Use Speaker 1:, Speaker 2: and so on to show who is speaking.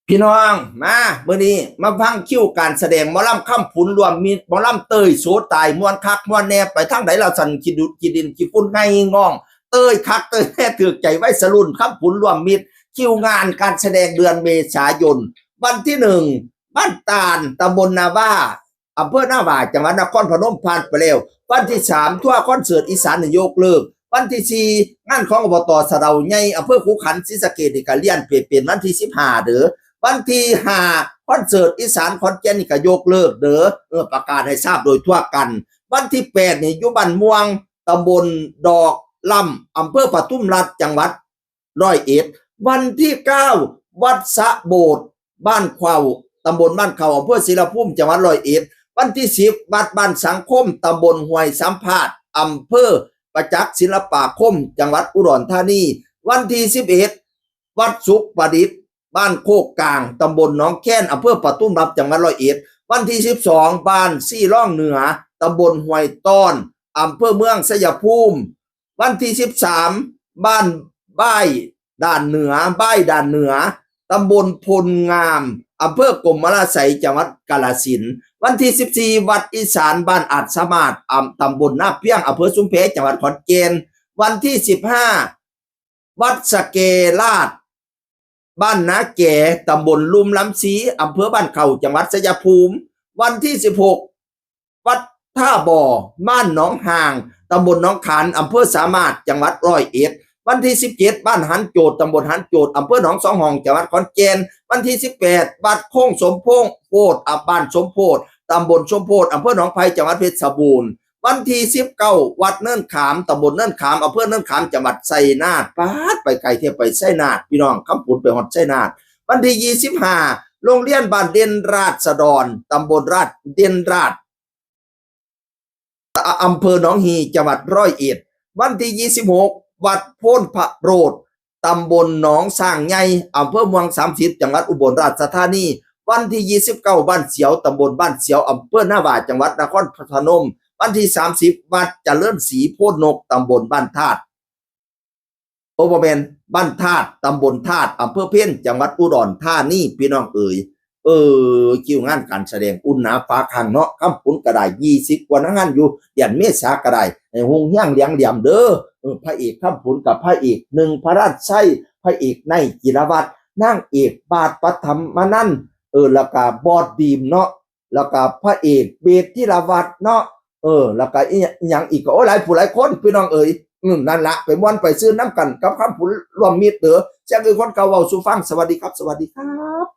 Speaker 1: พี่น้องมาเมื่อนี้มาฟังคิวการแสดงหมอลำค่ำผุนรวมมีหมอลำเตยโสตายมวนคักมวนแน่ไปทางไหนเราสั่นคิดดุคิดดินคิดฝุ่นไงงองเตยคักเตยแน่ถือใจไว้สรุนค่ำผุนรวมมิตรคิวงานการแสดงเดือนเมษายนวันที่1บ้านตาลตำบลนาว่าอำเภอหน้าหวายจังหวัดนครพนมผ่านไปแล้ววันที่3ทั่วคอนเสิร์ตอีสานยกเลิกวันที่4งานของอบตสะเดาใหญ่อำเภอขุขันธ์ศรีสะเกษนี่ก็เลื่อนเปลี่ยนวันที่15เด้อวันที่5คอนเสิร์ตอีสานขอนแก่นนี่ก็ยกเลิกเด้อประกาศให้ทราบโดยทั่วกันวันที่8นี่อยู่บ้านม่วงตำบลดอกลำอำเภอปทุมราชจังหวัด101วันที่9วัดสะโบดบ้านขวาวตำบลบ้านเขาอำเภอศรีละภูมิจังหวัด101วันที่10วัดบ้านสังคมตำบลห้วยสัมพาทอำเภอประจักษ์ศิลปาคมจังหวัดอุดรธานีวันที่11วัดสุขประดิษฐ์บ้านโคกกลางตำบลหนองแค้นอำเภอปทุมราชจังหวัด101วันที่12บ้านซี่ร่องเหนือตำบลห้วยต้อนอำเภอเมืองชัยภูมิวันที่13บ้านบ้ายด่านเหนือตำบลพลงามอำเภอกรมราไสยจังหวัดกาฬสินธุ์วันที่14วัดอีสานบ้านอัดสมาดตำบลนาเพียงอำเภอชุมแพจังหวัดขอนแก่นวันที่15วัดสะเกลาดบ้านนาแก่ตำบลลุ่มลำซีอำเภอบ้านเขาจังหวัดชัยภูมิวันที่16วัดท่าบ่อบ้านหนองห่างตำบลหนองขานอำเภอสามารถจังหวัด101วันที่17บ้านหันโจดตำบลหันโจดอำเภอหนองสองห้องจังหวัดขอนแก่นวันที่18วัดโค้งสมพงษ์โพธิ์บ้านสมโพธิ์ตำบลสมโพธิ์อำเภอหนองไผ่จังหวัดเพชรบูรณ์วันที่19วัดเนินขามตำบลเนินขามอำเภอเนินขามจังหวัดชัยนาทปาดไปไกลเที่ยวไปชัยนาทพี่น้องคำพูดไปฮอดชัยนาทวันที่25โรงเรียนบ้านเด่นราษฎรตำบลราชเด่นราษอำเภอหนองฮีจังหวัด101วันที่26วัดโพ้นพระโรดตำบลหนองสร้างใหญ่อำเภอเมือง30จังหวัดอุบลราชธานีวันที่29บ้านเสียวตำบลบ้านเสียวอำเภอหน้าหวายจังหวัดนครพนมวันที่30วัดเจริญศรีโพนกตำบลบ้านธาตุโอเปอร์แมนบ้านธาตุตำบลธาตุอำเภอเพี้ยนจังหวัดอุดรธานีพี่น้องเอ๋ยคิวงานการแสดงอุ่นหนาฟ้าข้างเนาะคำปุ่นกระได20กว่างานอยู่เดือนเมษากระไดหงเฮี้ยงเลี้ยงเหลี่ยมเด้อพระเอกคำปุ่นกับพระเอกหนึ่งพระราชชัยพระเอกในจิรวัตรนางเอกบาทปฐมมานั่นแล้วก็บอดดีมเนาะแล้วก็พระเอกเบสธิรวัตรเนาะแล้วก็อีหยังอีกก็โอ้หลายผู้หลายคนพี่น้องเอ๋ยนั่นละไปม่วนไปซื้อน้ำกันกับคำปุ่นรวมมิตรเด้อแจ้งคือคนเก่าเว้าสู่ฟังสวัสดีครับสวัสดีครับ